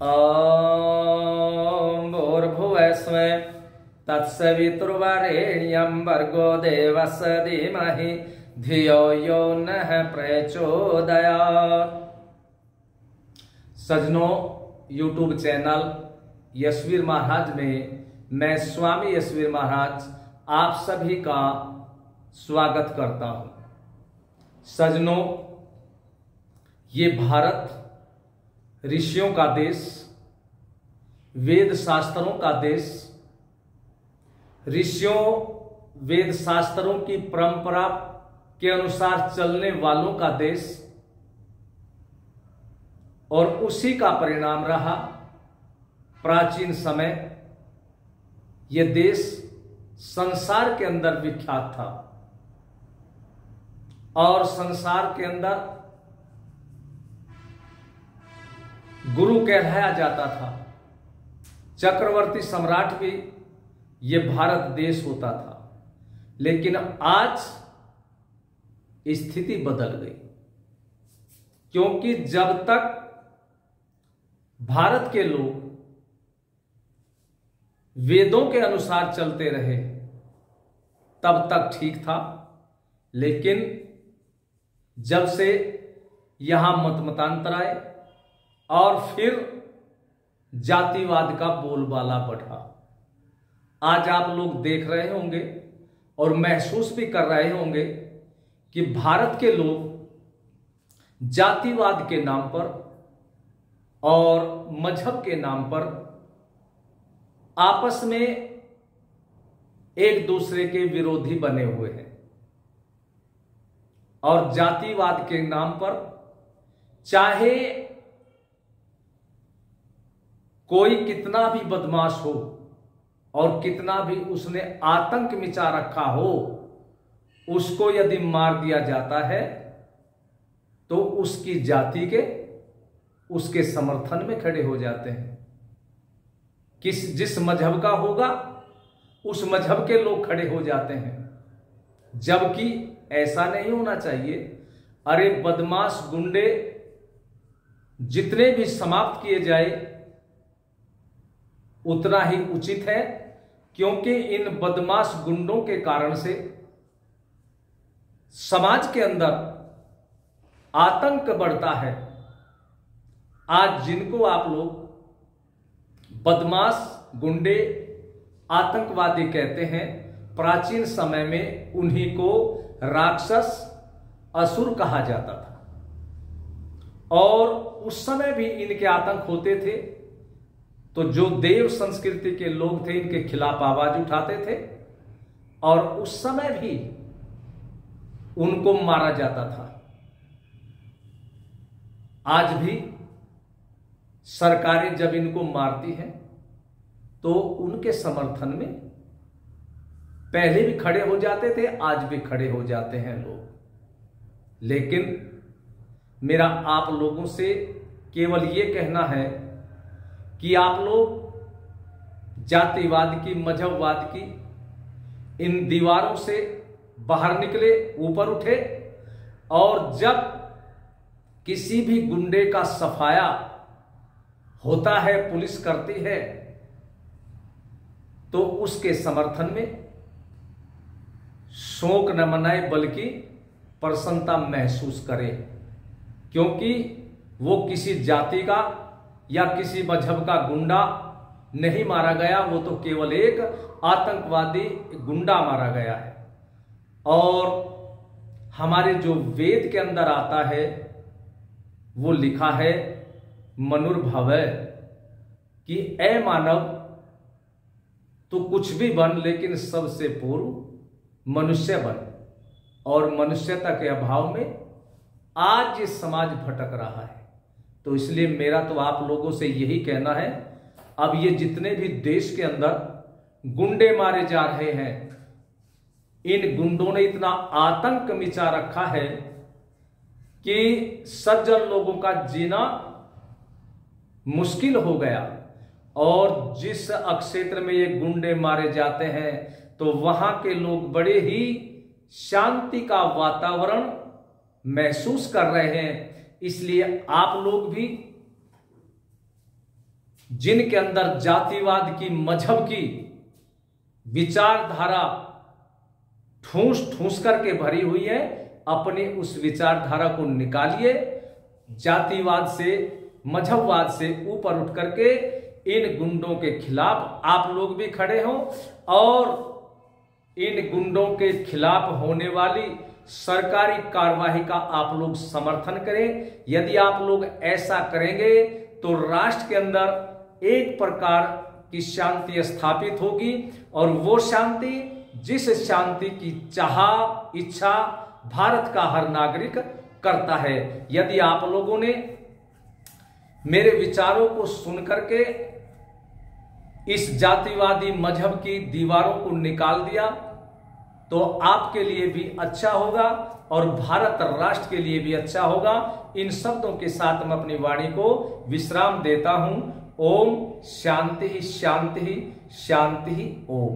ॐ भूर्भुवः स्वः तत्सवितुर्वरेण्यं भर्गो देवस्य धीमहि धियो यो नः प्रचोदयात्। सज्जनों, यूट्यूब चैनल यशवीर महाराज में मैं स्वामी यशवीर महाराज आप सभी का स्वागत करता हूं। सज्जनों, ये भारत ऋषियों का देश, वेद शास्त्रों का देश, ऋषियों वेद शास्त्रों की परंपरा के अनुसार चलने वालों का देश, और उसी का परिणाम रहा प्राचीन समय यह देश संसार के अंदर विख्यात था और संसार के अंदर गुरु कहलाया जाता था। चक्रवर्ती सम्राट भी यह भारत देश होता था, लेकिन आज स्थिति बदल गई, क्योंकि जब तक भारत के लोग वेदों के अनुसार चलते रहे तब तक ठीक था, लेकिन जब से यहां मतमतांतर आए और फिर जातिवाद का बोलबाला बढ़ा, आज आप लोग देख रहे होंगे और महसूस भी कर रहे होंगे कि भारत के लोग जातिवाद के नाम पर और मजहब के नाम पर आपस में एक दूसरे के विरोधी बने हुए हैं, और जातिवाद के नाम पर चाहे कोई कितना भी बदमाश हो और कितना भी उसने आतंक मचा रखा हो, उसको यदि मार दिया जाता है तो उसकी जाति के उसके समर्थन में खड़े हो जाते हैं। जिस मजहब का होगा उस मजहब के लोग खड़े हो जाते हैं, जबकि ऐसा नहीं होना चाहिए। अरे बदमाश गुंडे जितने भी समाप्त किए जाए उतना ही उचित है, क्योंकि इन बदमाश गुंडों के कारण से समाज के अंदर आतंक बढ़ता है। आज जिनको आप लोग बदमाश गुंडे आतंकवादी कहते हैं, प्राचीन समय में उन्हीं को राक्षस असुर कहा जाता था, और उस समय भी इनके आतंक होते थे। तो जो देव संस्कृति के लोग थे इनके खिलाफ आवाज उठाते थे, और उस समय भी उनको मारा जाता था। आज भी सरकारें जब इनको मारती हैं तो उनके समर्थन में पहले भी खड़े हो जाते थे, आज भी खड़े हो जाते हैं लोग। लेकिन मेरा आप लोगों से केवल यह कहना है कि आप लोग जातिवाद की, मजहबवाद की इन दीवारों से बाहर निकले, ऊपर उठे, और जब किसी भी गुंडे का सफाया होता है, पुलिस करती है, तो उसके समर्थन में शोक न मनाए बल्कि प्रसन्नता महसूस करे, क्योंकि वो किसी जाति का या किसी मजहब का गुंडा नहीं मारा गया, वो तो केवल एक आतंकवादी गुंडा मारा गया है। और हमारे जो वेद के अंदर आता है वो लिखा है मनुर्भवः कि ऐ मानव तू कुछ भी बन, लेकिन सबसे पूर्व मनुष्य बन। और मनुष्यता के अभाव में आज ये समाज भटक रहा है। तो इसलिए मेरा तो आप लोगों से यही कहना है, अब ये जितने भी देश के अंदर गुंडे मारे जा रहे हैं, इन गुंडों ने इतना आतंक मचा रखा है कि सज्जन लोगों का जीना मुश्किल हो गया। और जिस क्षेत्र में ये गुंडे मारे जाते हैं तो वहां के लोग बड़े ही शांति का वातावरण महसूस कर रहे हैं। इसलिए आप लोग भी जिनके अंदर जातिवाद की, मजहब की विचारधारा ठूस ठूस करके भरी हुई है, अपनी उस विचारधारा को निकालिए। जातिवाद से, मजहबवाद से ऊपर उठ करके इन गुंडों के खिलाफ आप लोग भी खड़े हों और इन गुंडों के खिलाफ होने वाली सरकारी कार्रवाई का आप लोग समर्थन करें। यदि आप लोग ऐसा करेंगे तो राष्ट्र के अंदर एक प्रकार की शांति स्थापित होगी, और वो शांति, जिस शांति की चाह, इच्छा भारत का हर नागरिक करता है। यदि आप लोगों ने मेरे विचारों को सुन करके इस जातिवादी मजहब की दीवारों को निकाल दिया तो आपके लिए भी अच्छा होगा और भारत राष्ट्र के लिए भी अच्छा होगा। इन शब्दों के साथ मैं अपनी वाणी को विश्राम देता हूं। ओम शांति शांति शांति। ओम।